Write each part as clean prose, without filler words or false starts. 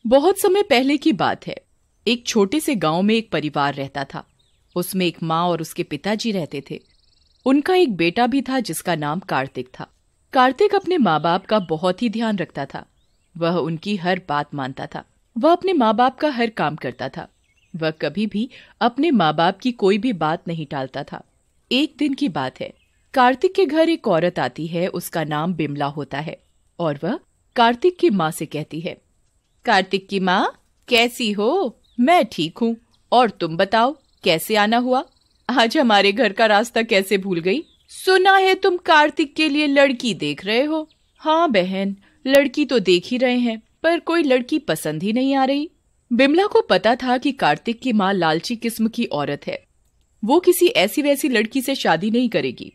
बहुत समय पहले की बात है। एक छोटे से गांव में एक परिवार रहता था। उसमें एक माँ और उसके पिताजी रहते थे। उनका एक बेटा भी था जिसका नाम कार्तिक था। कार्तिक अपने माँ बाप का बहुत ही ध्यान रखता था। वह उनकी हर बात मानता था। वह अपने माँ बाप का हर काम करता था। वह कभी भी अपने माँ बाप की कोई भी बात नहीं टालता था। एक दिन की बात है, कार्तिक के घर एक औरत आती है। उसका नाम बिमला होता है और वह कार्तिक की माँ से कहती है, कार्तिक की माँ, कैसी हो? मैं ठीक हूँ। और तुम बताओ, कैसे आना हुआ? आज हमारे घर का रास्ता कैसे भूल गई? सुना है तुम कार्तिक के लिए लड़की देख रहे हो। हाँ बहन, लड़की तो देख ही रहे हैं, पर कोई लड़की पसंद ही नहीं आ रही। बिमला को पता था कि कार्तिक की माँ लालची किस्म की औरत है। वो किसी ऐसी वैसी लड़की से शादी नहीं करेगी।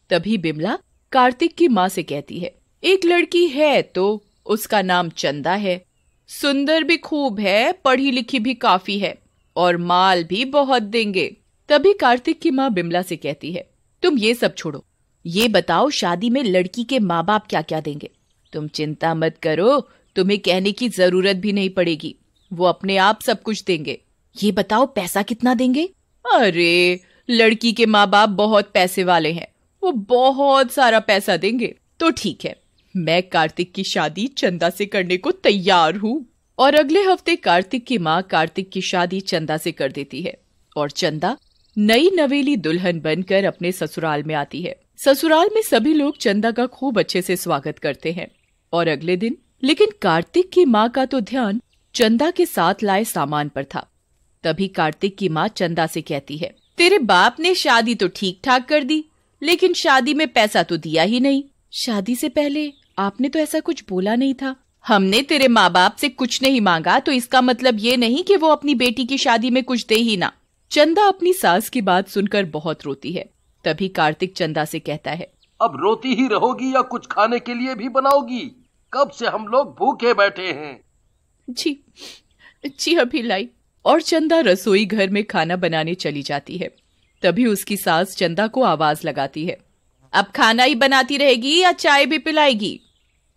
तभी बिमला कार्तिक की माँ से कहती है, एक लड़की है तो उसका नाम चंदा है। सुंदर भी खूब है, पढ़ी लिखी भी काफी है और माल भी बहुत देंगे। तभी कार्तिक की माँ बिमला से कहती है, तुम ये सब छोड़ो, ये बताओ शादी में लड़की के माँ बाप क्या क्या देंगे? तुम चिंता मत करो, तुम्हें कहने की जरूरत भी नहीं पड़ेगी, वो अपने आप सब कुछ देंगे। ये बताओ पैसा कितना देंगे? अरे, लड़की के माँ बाप बहुत पैसे वाले हैं, वो बहुत सारा पैसा देंगे। तो ठीक है, मैं कार्तिक की शादी चंदा से करने को तैयार हूँ। और अगले हफ्ते कार्तिक की माँ कार्तिक की शादी चंदा से कर देती है और चंदा नई नवेली दुल्हन बनकर अपने ससुराल में आती है। ससुराल में सभी लोग चंदा का खूब अच्छे से स्वागत करते हैं। और अगले दिन लेकिन कार्तिक की माँ का तो ध्यान चंदा के साथ लाए सामान पर था। तभी कार्तिक की माँ चंदा से कहती है, तेरे बाप ने शादी तो ठीक ठाक कर दी, लेकिन शादी में पैसा तो दिया ही नहीं। शादी से पहले आपने तो ऐसा कुछ बोला नहीं था। हमने तेरे माँ बाप से कुछ नहीं मांगा तो इसका मतलब ये नहीं कि वो अपनी बेटी की शादी में कुछ दे ही ना। चंदा अपनी सास की बात सुनकर बहुत रोती है। तभी कार्तिक चंदा से कहता है, अब रोती ही रहोगी या कुछ खाने के लिए भी बनाओगी? कब से हम लोग भूखे बैठे हैं। जी अभी लाई। और चंदा रसोई घर में खाना बनाने चली जाती है। तभी उसकी सास चंदा को आवाज लगाती है, अब खाना ही बनाती रहेगी या चाय भी पिलाएगी?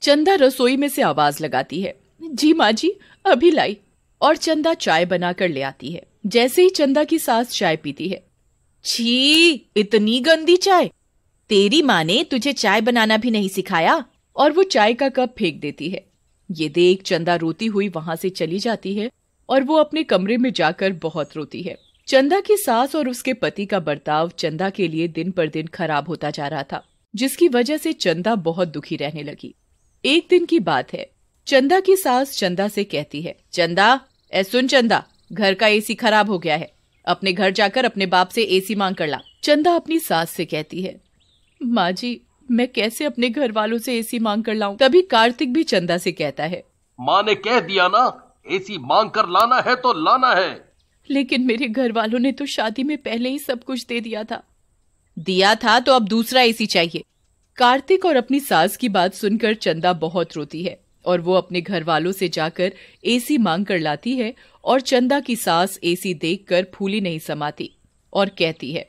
चंदा रसोई में से आवाज लगाती है, जी माँ जी, अभी लाई। और चंदा चाय बनाकर ले आती है। जैसे ही चंदा की सास चाय पीती है, छी, इतनी गंदी चाय! तेरी माँ ने तुझे चाय बनाना भी नहीं सिखाया। और वो चाय का कप फेंक देती है। ये देख चंदा रोती हुई वहां से चली जाती है और वो अपने कमरे में जाकर बहुत रोती है। चंदा की सास और उसके पति का बर्ताव चंदा के लिए दिन पर दिन खराब होता जा रहा था, जिसकी वजह से चंदा बहुत दुखी रहने लगी। एक दिन की बात है, चंदा की सास चंदा से कहती है, चंदा, सुन चंदा, घर का एसी खराब हो गया है, अपने घर जाकर अपने बाप से एसी मांग कर ला। चंदा अपनी सास से कहती है, माँ जी, मैं कैसे अपने घर वालों से एसी मांग कर लाऊं? तभी कार्तिक भी चंदा से कहता है, माँ ने कह दिया ना, एसी मांग कर लाना है तो लाना है। लेकिन मेरे घर वालों ने तो शादी में पहले ही सब कुछ दे दिया था। दिया था तो अब दूसरा एसी चाहिए। कार्तिक और अपनी सास की बात सुनकर चंदा बहुत रोती है और वो अपने घर वालों से जाकर एसी मांग कर लाती है। और चंदा की सास एसी देखकर फूली नहीं समाती और कहती है,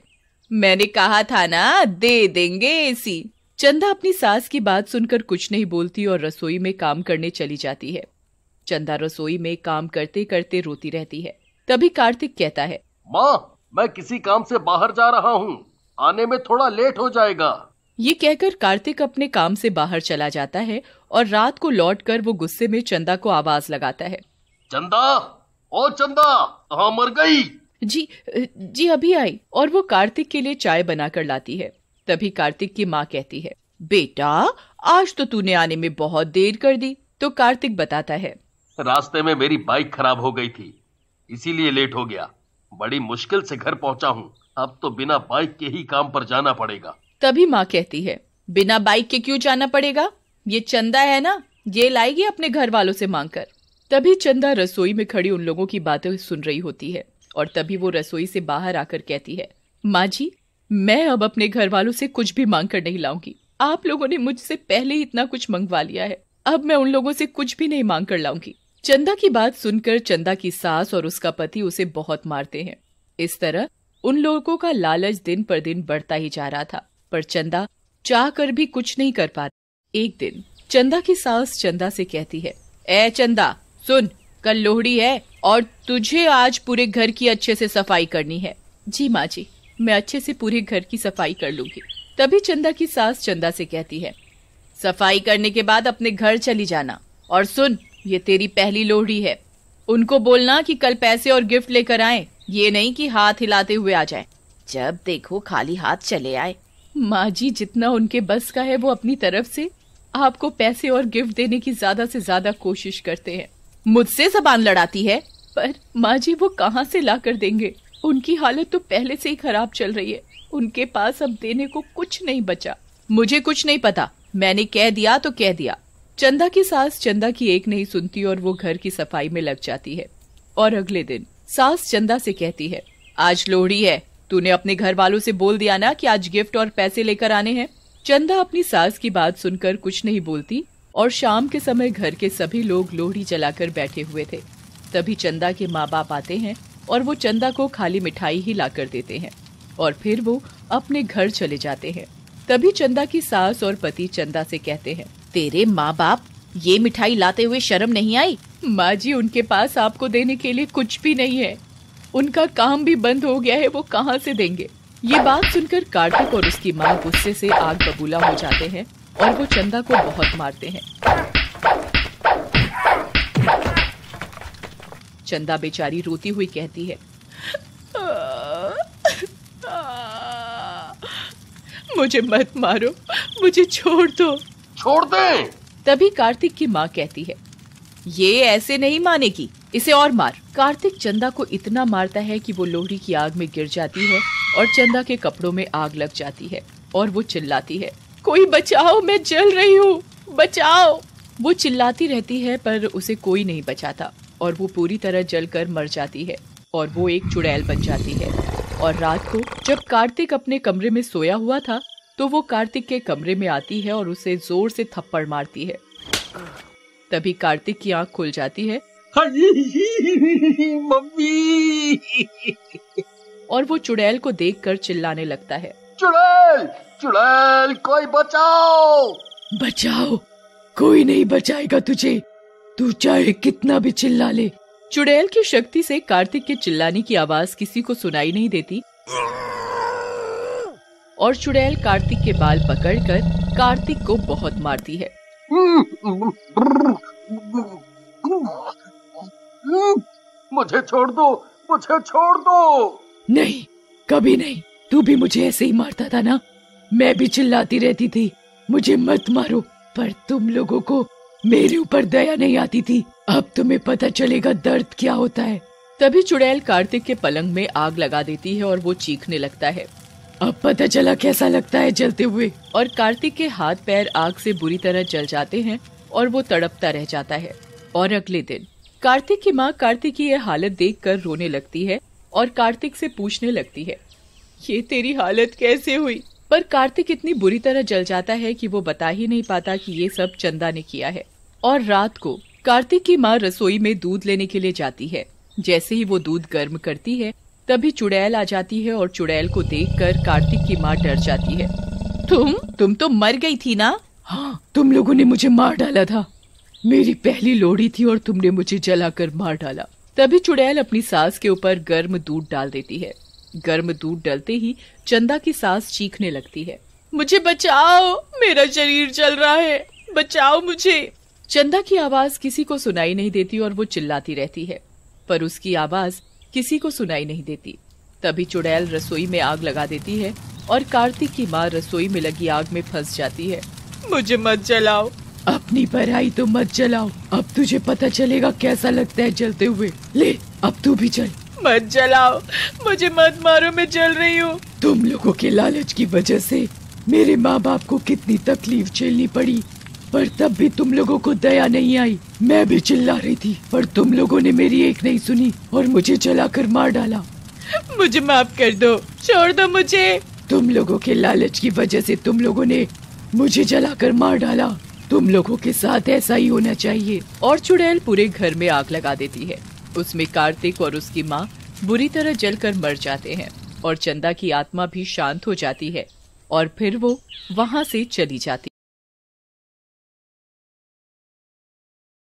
मैंने कहा था ना, दे देंगे एसी। चंदा अपनी सास की बात सुनकर कुछ नहीं बोलती और रसोई में काम करने चली जाती है। चंदा रसोई में काम करते करते रोती रहती है। तभी कार्तिक कहता है, माँ, मैं किसी काम से बाहर जा रहा हूँ, आने में थोड़ा लेट हो जाएगा। ये कहकर कार्तिक अपने काम से बाहर चला जाता है और रात को लौटकर वो गुस्से में चंदा को आवाज लगाता है, चंदा, ओ चंदा, कहाँ मर गई? जी अभी आई। और वो कार्तिक के लिए चाय बनाकर लाती है। तभी कार्तिक की माँ कहती है, बेटा, आज तो तूने आने में बहुत देर कर दी। तो कार्तिक बताता है, रास्ते में मेरी बाइक खराब हो गई थी, इसीलिए लेट हो गया। बड़ी मुश्किल से घर पहुंचा हूँ, अब तो बिना बाइक के ही काम पर जाना पड़ेगा। तभी माँ कहती है, बिना बाइक के क्यों जाना पड़ेगा? ये चंदा है ना, ये लाएगी अपने घर वालों से मांगकर। तभी चंदा रसोई में खड़ी उन लोगों की बातें सुन रही होती है और तभी वो रसोई से बाहर आकर कहती है, माँ जी, मैं अब अपने घर वालों से कुछ भी मांग कर नहीं लाऊंगी। आप लोगों ने मुझसे पहले ही इतना कुछ मंगवा लिया है, अब मैं उन लोगों से कुछ भी नहीं मांग कर लाऊंगी। चंदा की बात सुनकर चंदा की सास और उसका पति उसे बहुत मारते हैं। इस तरह उन लोगों का लालच दिन पर दिन बढ़ता ही जा रहा था, पर चंदा चाह कर भी कुछ नहीं कर पाती। एक दिन चंदा की सास चंदा से कहती है, ए चंदा, सुन, कल लोहड़ी है और तुझे आज पूरे घर की अच्छे से सफाई करनी है। जी माँ जी, मैं अच्छे से पूरे घर की सफाई कर लूंगी। तभी चंदा की सास चंदा से कहती है, सफाई करने के बाद अपने घर चली जाना। और सुन, ये तेरी पहली लोहड़ी है, उनको बोलना कि कल पैसे और गिफ्ट लेकर आए, ये नहीं कि हाथ हिलाते हुए आ जाए। जब देखो खाली हाथ चले आए। माँ जी, जितना उनके बस का है वो अपनी तरफ से आपको पैसे और गिफ्ट देने की ज्यादा से ज्यादा कोशिश करते हैं। मुझसे जबान लड़ाती है। पर माँ जी, वो कहाँ से ला कर देंगे? उनकी हालत तो पहले से ही खराब चल रही है। उनके पास अब देने को कुछ नहीं बचा। मुझे कुछ नहीं पता, मैंने कह दिया तो कह दिया। चंदा की सास चंदा की एक नहीं सुनती और वो घर की सफाई में लग जाती है। और अगले दिन सास चंदा से कहती है, आज लोहड़ी है, तूने अपने घर वालों से बोल दिया ना कि आज गिफ्ट और पैसे लेकर आने हैं। चंदा अपनी सास की बात सुनकर कुछ नहीं बोलती और शाम के समय घर के सभी लोग लोहड़ी जलाकर बैठे हुए थे। तभी चंदा के माँ बाप आते हैं और वो चंदा को खाली मिठाई ही लाकर देते हैं और फिर वो अपने घर चले जाते हैं। तभी चंदा की सास और पति चंदा से कहते हैं, तेरे माँ बाप ये मिठाई लाते हुए शर्म नहीं आई? माँ जी, उनके पास आपको देने के लिए कुछ भी नहीं है, उनका काम भी बंद हो गया है, वो कहाँ से देंगे? ये बात सुनकर कार्तिक और उसकी माँ गुस्से से आग बबूला हो जाते हैं और वो चंदा को बहुत मारते हैं। चंदा बेचारी रोती हुई कहती है, मुझे मत मारो, मुझे छोड़ दो। छोड़ दे। तभी कार्तिक की माँ कहती है, ये ऐसे नहीं मानेगी, इसे और मार। कार्तिक चंदा को इतना मारता है कि वो लोहड़ी की आग में गिर जाती है और चंदा के कपड़ों में आग लग जाती है और वो चिल्लाती है, कोई बचाओ, मैं जल रही हूँ, बचाओ। वो चिल्लाती रहती है पर उसे कोई नहीं बचाता और वो पूरी तरह जलकर मर जाती है और वो एक चुड़ैल बन जाती है। और रात को जब कार्तिक अपने कमरे में सोया हुआ था तो वो कार्तिक के कमरे में आती है और उसे जोर से थप्पड़ मारती है। तभी कार्तिक की आंख खुल जाती है मम्मी। और वो चुड़ैल को देखकर चिल्लाने लगता है, चुड़ैल, चुड़ैल, कोई बचाओ। बचाओ, कोई नहीं बचाएगा तुझे, तू चाहे कितना भी चिल्ला ले। चुड़ैल की शक्ति से कार्तिक के चिल्लाने की आवाज किसी को सुनाई नहीं देती और चुड़ैल कार्तिक के बाल पकड़कर कार्तिक को बहुत मारती है। मुझे छोड़ दो, मुझे छोड़ दो। नहीं, कभी नहीं, तू भी मुझे ऐसे ही मारता था ना, मैं भी चिल्लाती रहती थी मुझे मत मारो, पर तुम लोगों को मेरे ऊपर दया नहीं आती थी। अब तुम्हें पता चलेगा दर्द क्या होता है। तभी चुड़ैल कार्तिक के पलंग में आग लगा देती है और वो चीखने लगता है, अब पता चला कैसा लगता है जलते हुए। और कार्तिक के हाथ पैर आग से बुरी तरह जल जाते हैं और वो तड़पता रह जाता है। और अगले दिन कार्तिक की माँ कार्तिक की यह हालत देखकर रोने लगती है और कार्तिक से पूछने लगती है, ये तेरी हालत कैसे हुई? पर कार्तिक इतनी बुरी तरह जल जाता है कि वो बता ही नहीं पाता कि ये सब चंदा ने किया है। और रात को कार्तिक की माँ रसोई में दूध लेने के लिए जाती है। जैसे ही वो दूध गर्म करती है तभी चुड़ैल आ जाती है और चुड़ैल को देखकर कार्तिक की माँ डर जाती है। तुम तो मर गई थी ना? हाँ, तुम लोगों ने मुझे मार डाला था, मेरी पहली लोहड़ी थी और तुमने मुझे जलाकर मार डाला। तभी चुड़ैल अपनी सास के ऊपर गर्म दूध डाल देती है। गर्म दूध डलते ही चंदा की सास चीखने लगती है, मुझे बचाओ, मेरा शरीर जल रहा है, बचाओ मुझे। चंदा की आवाज किसी को सुनाई नहीं देती और वो चिल्लाती रहती है पर उसकी आवाज किसी को सुनाई नहीं देती। तभी चुड़ैल रसोई में आग लगा देती है और कार्तिक की माँ रसोई में लगी आग में फंस जाती है। मुझे मत जलाओ। अपनी पराई तो मत जलाओ, अब तुझे पता चलेगा कैसा लगता है जलते हुए। ले, अब तू भी चल। मत जलाओ, मुझे मत मारो, मैं जल रही हूँ। तुम लोगों के लालच की वजह से मेरे माँ बाप को कितनी तकलीफ झेलनी पड़ी, पर तब भी तुम लोगों को दया नहीं आई। मैं भी चिल्ला रही थी पर तुम लोगों ने मेरी एक नहीं सुनी और मुझे जलाकर मार डाला। मुझे माफ कर दो, छोड़ दो मुझे। तुम लोगों के लालच की वजह से तुम लोगों ने मुझे जलाकर मार डाला, तुम लोगों के साथ ऐसा ही होना चाहिए। और चुड़ैल पूरे घर में आग लगा देती है। उसमें कार्तिक और उसकी माँ बुरी तरह जलकर मर जाते हैं और चंदा की आत्मा भी शांत हो जाती है और फिर वो वहाँ से चली जाती